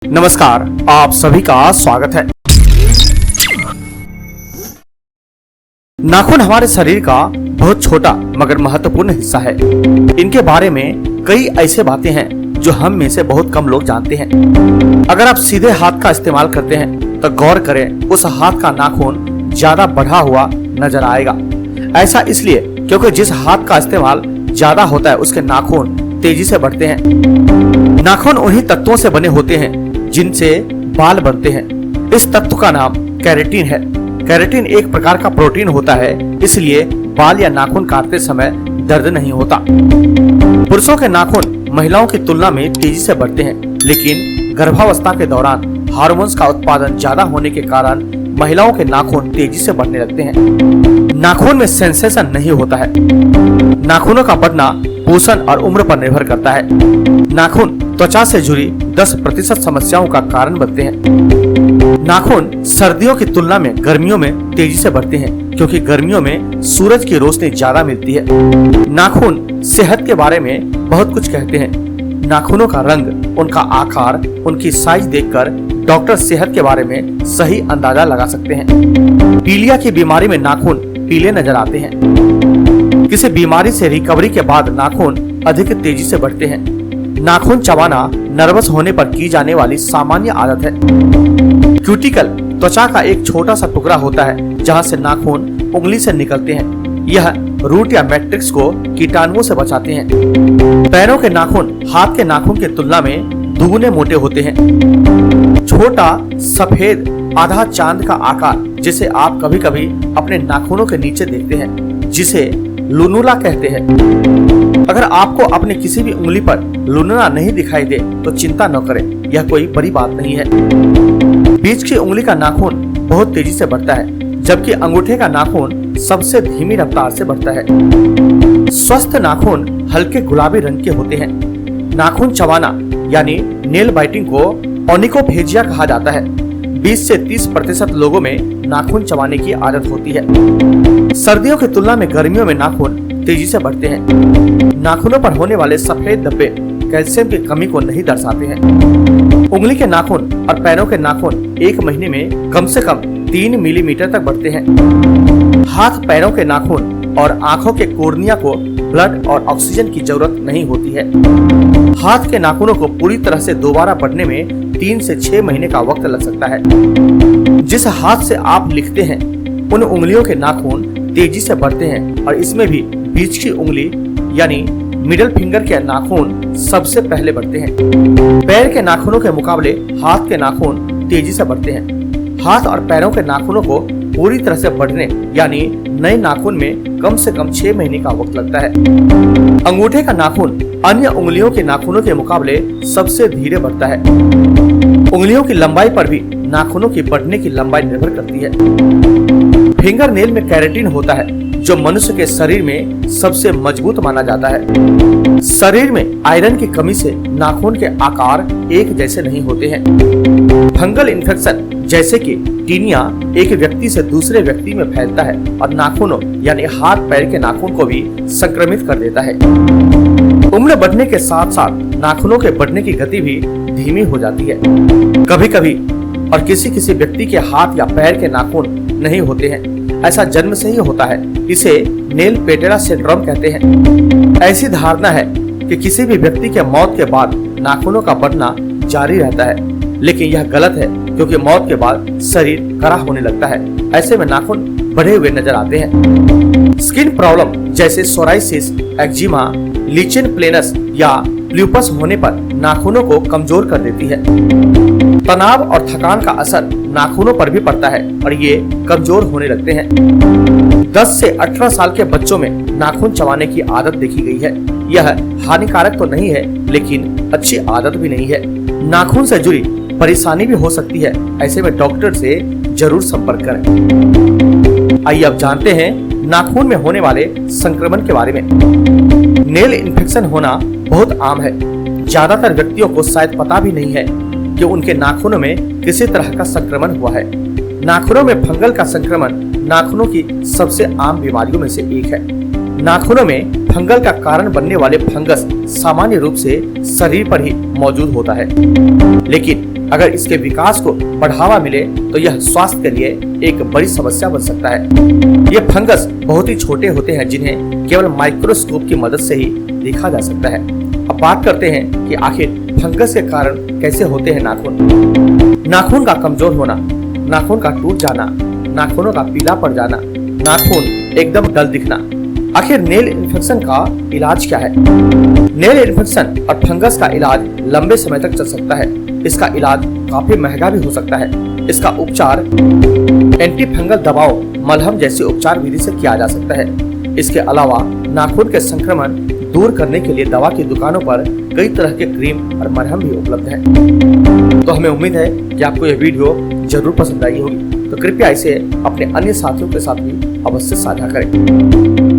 नमस्कार, आप सभी का स्वागत है। नाखून हमारे शरीर का बहुत छोटा मगर महत्वपूर्ण हिस्सा है। इनके बारे में कई ऐसे बातें हैं जो हम में से बहुत कम लोग जानते हैं। अगर आप सीधे हाथ का इस्तेमाल करते हैं तो गौर करें, उस हाथ का नाखून ज्यादा बढ़ा हुआ नजर आएगा। ऐसा इसलिए क्योंकि जिस हाथ का इस्तेमाल ज्यादा होता है उसके नाखून तेजी से बढ़ते हैं। नाखून उन्हीं तत्वों से बने होते हैं जिनसे बाल बनते हैं। इस तत्व का नाम केराटिन है। केराटिन एक प्रकार का प्रोटीन होता है, इसलिए बाल या नाखून काटते समय दर्द नहीं होता। पुरुषों के नाखून महिलाओं की तुलना में तेजी से बढ़ते हैं, लेकिन गर्भावस्था के दौरान हार्मोन्स का उत्पादन ज्यादा होने के कारण महिलाओं के नाखून तेजी से बढ़ने लगते हैं। नाखून में सेंसेशन नहीं होता है। नाखूनों का बढ़ना पोषण और उम्र पर निर्भर करता है। नाखून त्वचा से जुड़ी 10% समस्याओं का कारण बनते हैं। नाखून सर्दियों की तुलना में गर्मियों में तेजी से बढ़ते हैं, क्योंकि गर्मियों में सूरज की रोशनी ज्यादा मिलती है। नाखून सेहत के बारे में बहुत कुछ कहते हैं। नाखूनों का रंग, उनका आकार, उनकी साइज देखकर डॉक्टर सेहत के बारे में सही अंदाजा लगा सकते हैं। पीलिया की बीमारी में नाखून पीले नजर आते हैं। किसी बीमारी से रिकवरी के बाद नाखून अधिक तेजी से बढ़ते हैं। नाखून चबाना नर्वस होने पर की जाने वाली सामान्य आदत है। क्यूटिकल त्वचा का एक छोटा सा टुकड़ा होता है जहां से नाखून उंगली से निकलते हैं। यह रूट या मैट्रिक्स को कीटाणुओं से बचाते हैं। पैरों के नाखून हाथ के नाखून की तुलना में दुगुने मोटे होते हैं। छोटा सफेद आधा चांद का आकार, जिसे आप कभी कभी अपने नाखूनों के नीचे देखते हैं, जिसे लुनुला कहते हैं। अगर आपको अपने किसी भी उंगली पर लुनुला नहीं दिखाई दे तो चिंता न करें, यह कोई बड़ी बात नहीं है। बीच की उंगली का नाखून बहुत तेजी से बढ़ता है, जबकि अंगूठे का नाखून सबसे धीमी रफ्तार से बढ़ता है। स्वस्थ नाखून हल्के गुलाबी रंग के होते हैं। नाखून चबाना यानी नेल बाइटिंग को ओनिकोफेजिया कहा जाता है। 20 से 30% लोगों में नाखून चबाने की आदत होती है। सर्दियों की तुलना में गर्मियों में नाखून तेजी से बढ़ते हैं। नाखूनों पर होने वाले सफेद धब्बे कैल्शियम की कमी को नहीं दर्शाते हैं। उंगली के नाखून और पैरों के नाखून एक महीने में कम से कम 3 मिलीमीटर तक बढ़ते हैं। हाथ पैरों के नाखून और आंखों के कोर्निया को ब्लड और ऑक्सीजन की जरूरत नहीं होती है। हाथ के नाखूनों को पूरी तरह से दोबारा बढ़ने में 3 से 6 महीने का वक्त लग सकता है। जिस हाथ से आप लिखते हैं उन उंगलियों के नाखून तेजी से बढ़ते हैं, और इसमें भी बीच की उंगली यानी मिडिल फिंगर के नाखून सबसे पहले बढ़ते हैं। पैर के नाखूनों के मुकाबले हाथ के नाखून तेजी से बढ़ते हैं। हाथ और पैरों के नाखूनों को पूरी तरह से बढ़ने यानी नए नाखून में कम से कम 6 महीने का वक्त लगता है। अंगूठे का नाखून अन्य उंगलियों के नाखूनों के मुकाबले सबसे धीरे बढ़ता है। उंगलियों की लंबाई पर भी नाखूनों की बढ़ने की लंबाई निर्भर करती है। फिंगर नेल में केराटिन होता है, जो मनुष्य के शरीर में सबसे मजबूत माना जाता है। शरीर में आयरन की कमी से नाखून के आकार एक जैसे नहीं होते हैं। फंगल इन्फेक्शन जैसे कि टीनिया एक व्यक्ति से दूसरे व्यक्ति में फैलता है और नाखूनों यानी हाथ पैर के नाखून को भी संक्रमित कर देता है। उम्र बढ़ने के साथ साथ नाखूनों के बढ़ने की गति भी धीमी हो जाती है। कभी कभी और किसी किसी व्यक्ति के हाथ या पैर के नाखून नहीं होते हैं। ऐसा जन्म से ही होता है। इसे नेल पेटेरा सिंड्रोम कहते हैं। ऐसी धारणा है कि किसी भी व्यक्ति के मौत के बाद नाखूनों का बढ़ना जारी रहता है, लेकिन यह गलत है, क्योंकि मौत के बाद शरीर कड़ा होने लगता है। ऐसे में नाखून बढ़े हुए नजर आते हैं। स्किन प्रॉब्लम जैसे सोराइसिस, एक्जिमा, लीचेन प्लेनस या ल्यूपस होने पर नाखूनों को कमजोर कर देती है। तनाव और थकान का असर नाखूनों पर भी पड़ता है और ये कमजोर होने लगते हैं। 10 से 18 साल के बच्चों में नाखून चबाने की आदत देखी गई है। यह हानिकारक तो नहीं है, लेकिन अच्छी आदत भी नहीं है। नाखून से जुड़ी परेशानी भी हो सकती है। ऐसे में डॉक्टर से जरूर संपर्क करें। आइए अब जानते हैं नाखून में होने वाले संक्रमण के बारे में। नेल इन्फेक्शन होना बहुत आम है। ज्यादातर व्यक्तियों को शायद पता भी नहीं है कि उनके नाखूनों में किसी तरह का संक्रमण हुआ है। नाखूनों में फंगल का संक्रमण नाखूनों की सबसे आम बीमारियों में से एक है। नाखूनों में फंगल का कारण बनने वाले फंगस सामान्य रूप से शरीर पर ही मौजूद होता है, लेकिन अगर इसके विकास को बढ़ावा मिले तो यह स्वास्थ्य के लिए एक बड़ी समस्या बन सकता है। ये फंगस बहुत ही छोटे होते हैं जिन्हें केवल माइक्रोस्कोप की मदद से ही देखा जा सकता है। अब बात करते हैं कि आखिर फंगस के कारण कैसे होते हैं नाखून। नाखून का कमजोर होना, नाखून का टूट जाना, नाखूनों का पीला पड़ जाना, नाखून एकदम डल दिखना। आखिर नेल इन्फेक्शन का इलाज क्या है? नेल इन्फेक्शन और फंगस का इलाज लंबे समय तक चल सकता है। इसका इलाज काफी महंगा भी हो सकता है। इसका उपचार एंटी फंगल दवाओं, मलहम जैसी उपचार विधि से किया जा सकता है। इसके अलावा नाखून के संक्रमण दूर करने के लिए दवा की दुकानों पर कई तरह के क्रीम और मलहम भी उपलब्ध है। तो हमें उम्मीद है कि आपको यह वीडियो जरूर पसंद आई होगी। तो कृपया इसे अपने अन्य साथियों के साथ भी अवश्य साझा करें।